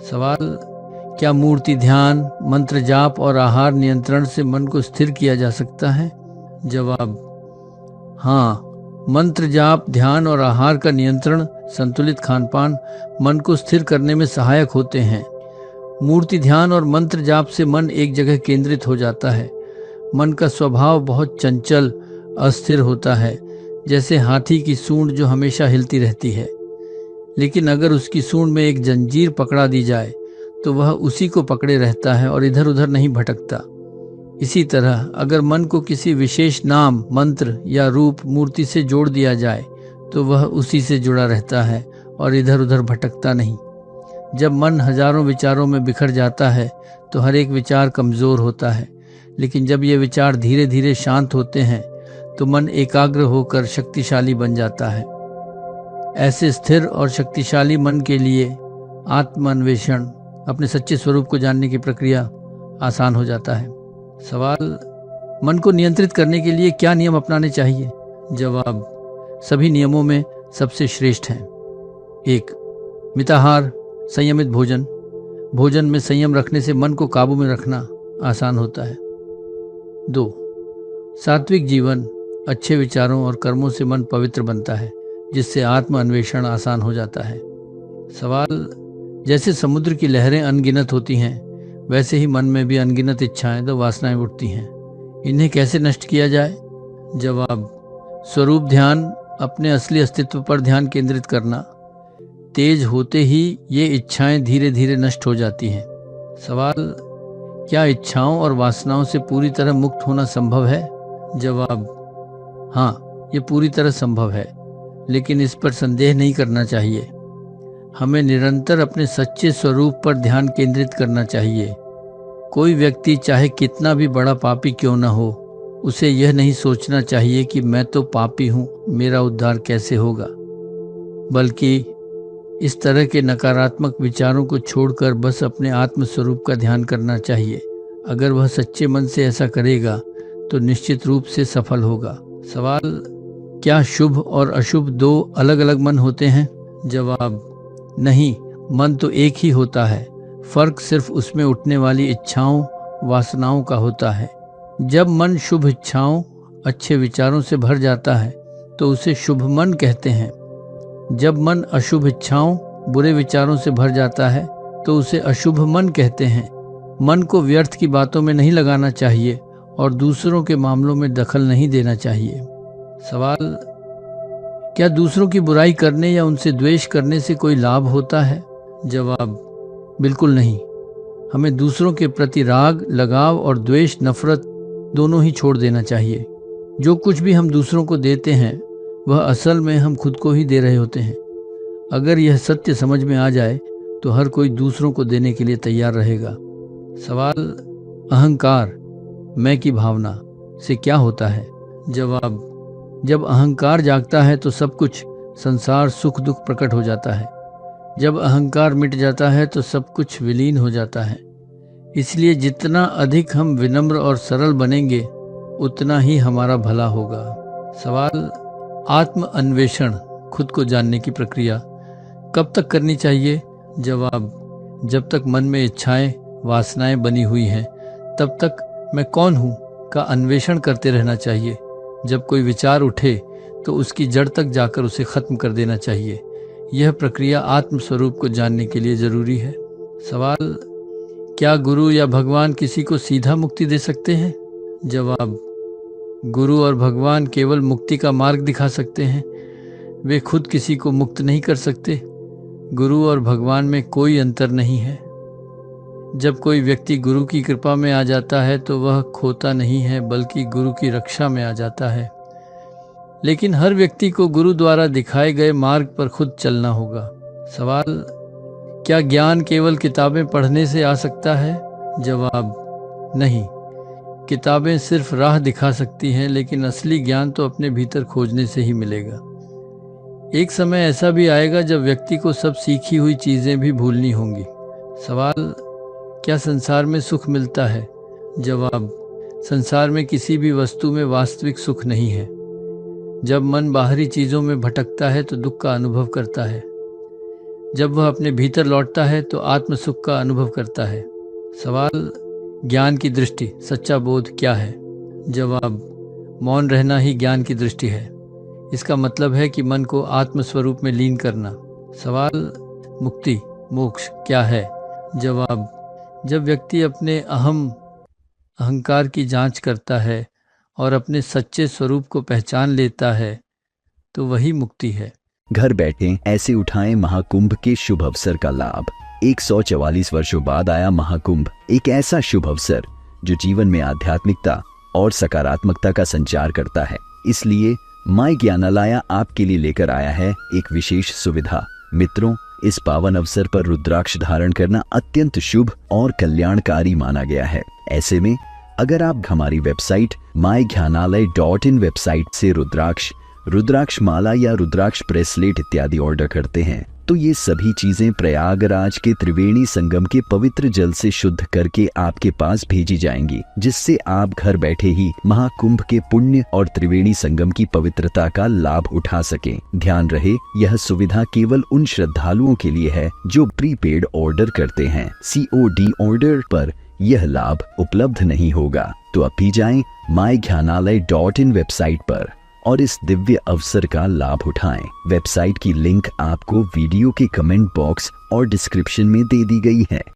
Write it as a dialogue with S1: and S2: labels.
S1: सवाल, क्या मूर्ति ध्यान, मंत्र जाप और आहार नियंत्रण से मन को स्थिर किया जा सकता है? जवाब, हाँ। मंत्र जाप, ध्यान और आहार का नियंत्रण, संतुलित खानपान मन को स्थिर करने में सहायक होते हैं। मूर्ति ध्यान और मंत्र जाप से मन एक जगह केंद्रित हो जाता है। मन का स्वभाव बहुत चंचल, अस्थिर होता है, जैसे हाथी की सूंड जो हमेशा हिलती रहती है। लेकिन अगर उसकी सूंड में एक जंजीर पकड़ा दी जाए तो वह उसी को पकड़े रहता है और इधर उधर नहीं भटकता। इसी तरह अगर मन को किसी विशेष नाम, मंत्र या रूप, मूर्ति से जोड़ दिया जाए तो वह उसी से जुड़ा रहता है और इधर उधर भटकता नहीं। जब मन हजारों विचारों में बिखर जाता है तो हर एक विचार कमजोर होता है, लेकिन जब ये विचार धीरे धीरे शांत होते हैं तो मन एकाग्र होकर शक्तिशाली बन जाता है। ऐसे स्थिर और शक्तिशाली मन के लिए आत्म अन्वेषण, अपने सच्चे स्वरूप को जानने की प्रक्रिया आसान हो जाता है। सवाल, मन को नियंत्रित करने के लिए क्या नियम अपनाने चाहिए? जवाब, सभी नियमों में सबसे श्रेष्ठ हैं। 1. मिताहार, संयमित भोजन। भोजन में संयम रखने से मन को काबू में रखना आसान होता है। 2. सात्विक जीवन, अच्छे विचारों और कर्मों से मन पवित्र बनता है, जिससे आत्म अन्वेषण आसान हो जाता है। सवाल, जैसे समुद्र की लहरें अनगिनत होती हैं, वैसे ही मन में भी अनगिनत इच्छाएं तो वासनाएं उठती हैं। इन्हें कैसे नष्ट किया जाए? जवाब, स्वरूप ध्यान, अपने असली अस्तित्व पर ध्यान केंद्रित करना। तेज होते ही ये इच्छाएं धीरे धीरे नष्ट हो जाती हैं। सवाल, क्या इच्छाओं और वासनाओं से पूरी तरह मुक्त होना संभव है? जवाब, हाँ, ये पूरी तरह संभव है, लेकिन इस पर संदेह नहीं करना चाहिए। हमें निरंतर अपने सच्चे स्वरूप पर ध्यान केंद्रित करना चाहिए। कोई व्यक्ति चाहे कितना भी बड़ा पापी क्यों न हो, उसे यह नहीं सोचना चाहिए कि मैं तो पापी हूँ, मेरा उद्धार कैसे होगा, बल्कि इस तरह के नकारात्मक विचारों को छोड़कर बस अपने आत्म स्वरूप का ध्यान करना चाहिए। अगर वह सच्चे मन से ऐसा करेगा तो निश्चित रूप से सफल होगा। सवाल, क्या शुभ और अशुभ दो अलग अलग मन होते हैं? जवाब, नहीं, मन तो एक ही होता है। फर्क सिर्फ उसमें उठने वाली इच्छाओं, वासनाओं का होता है। जब मन शुभ इच्छाओं, अच्छे विचारों से भर जाता है तो उसे शुभ मन कहते हैं। जब मन अशुभ इच्छाओं, बुरे विचारों से भर जाता है तो उसे अशुभ मन कहते हैं। मन को व्यर्थ की बातों में नहीं लगाना चाहिए और दूसरों के मामलों में दखल नहीं देना चाहिए। सवाल, क्या दूसरों की बुराई करने या उनसे द्वेष करने से कोई लाभ होता है? जवाब, बिल्कुल नहीं। हमें दूसरों के प्रति राग, लगाव और द्वेष, नफरत दोनों ही छोड़ देना चाहिए। जो कुछ भी हम दूसरों को देते हैं वह असल में हम खुद को ही दे रहे होते हैं। अगर यह सत्य समझ में आ जाए तो हर कोई दूसरों को देने के लिए तैयार रहेगा। सवाल, अहंकार, मैं की भावना से क्या होता है? जवाब, जब अहंकार जागता है तो सब कुछ, संसार, सुख दुख प्रकट हो जाता है। जब अहंकार मिट जाता है तो सब कुछ विलीन हो जाता है। इसलिए जितना अधिक हम विनम्र और सरल बनेंगे उतना ही हमारा भला होगा। सवाल, आत्म अन्वेषण, खुद को जानने की प्रक्रिया कब तक करनी चाहिए? जवाब, जब तक मन में इच्छाएं, वासनाएं बनी हुई हैं तब तक मैं कौन हूँ का अन्वेषण करते रहना चाहिए। जब कोई विचार उठे तो उसकी जड़ तक जाकर उसे खत्म कर देना चाहिए। यह प्रक्रिया आत्म स्वरूप को जानने के लिए जरूरी है। सवाल, क्या गुरु या भगवान किसी को सीधा मुक्ति दे सकते हैं? जवाब, गुरु और भगवान केवल मुक्ति का मार्ग दिखा सकते हैं, वे खुद किसी को मुक्त नहीं कर सकते। गुरु और भगवान में कोई अंतर नहीं है। जब कोई व्यक्ति गुरु की कृपा में आ जाता है तो वह खोता नहीं है, बल्कि गुरु की रक्षा में आ जाता है। लेकिन हर व्यक्ति को गुरु द्वारा दिखाए गए मार्ग पर खुद चलना होगा। सवाल, क्या ज्ञान केवल किताबें पढ़ने से आ सकता है? जवाब, नहीं। किताबें सिर्फ राह दिखा सकती हैं, लेकिन असली ज्ञान तो अपने भीतर खोजने से ही मिलेगा। एक समय ऐसा भी आएगा जब व्यक्ति को सब सीखी हुई चीजें भी भूलनी होंगी। सवाल, क्या संसार में सुख मिलता है? जवाब, संसार में किसी भी वस्तु में वास्तविक सुख नहीं है। जब मन बाहरी चीजों में भटकता है तो दुख का अनुभव करता है। जब वह अपने भीतर लौटता है तो आत्म सुख का अनुभव करता है। सवाल, ज्ञान की दृष्टि, सच्चा बोध क्या है? जवाब, मौन रहना ही ज्ञान की दृष्टि है। इसका मतलब है कि मन को आत्म स्वरूप में लीन करना। सवाल, मुक्ति, मोक्ष क्या है? जवाब, जब व्यक्ति अपने अहंकार की जांच करता है और अपने सच्चे स्वरूप को पहचान लेता है तो वही मुक्ति है।
S2: घर बैठे ऐसे उठाएं महाकुंभ के शुभ अवसर का लाभ। 144 वर्षों बाद आया महाकुंभ, एक ऐसा शुभ अवसर जो जीवन में आध्यात्मिकता और सकारात्मकता का संचार करता है। इसलिए माय ज्ञानालया आपके लिए लेकर आया है एक विशेष सुविधा। मित्रों, इस पावन अवसर पर रुद्राक्ष धारण करना अत्यंत शुभ और कल्याणकारी माना गया है। ऐसे में अगर आप हमारी वेबसाइट myghyanalaya.in वेबसाइट से रुद्राक्ष माला या रुद्राक्ष ब्रेसलेट इत्यादि ऑर्डर करते हैं तो ये सभी चीजें प्रयागराज के त्रिवेणी संगम के पवित्र जल से शुद्ध करके आपके पास भेजी जाएंगी, जिससे आप घर बैठे ही महाकुंभ के पुण्य और त्रिवेणी संगम की पवित्रता का लाभ उठा सकें। ध्यान रहे, यह सुविधा केवल उन श्रद्धालुओं के लिए है जो प्रीपेड ऑर्डर करते हैं। COD ऑर्डर पर यह लाभ उपलब्ध नहीं होगा। तो अभी जाएं myghyanalaya.in वेबसाइट पर और इस दिव्य अवसर का लाभ उठाएं। वेबसाइट की लिंक आपको वीडियो के कमेंट बॉक्स और डिस्क्रिप्शन में दे दी गई है।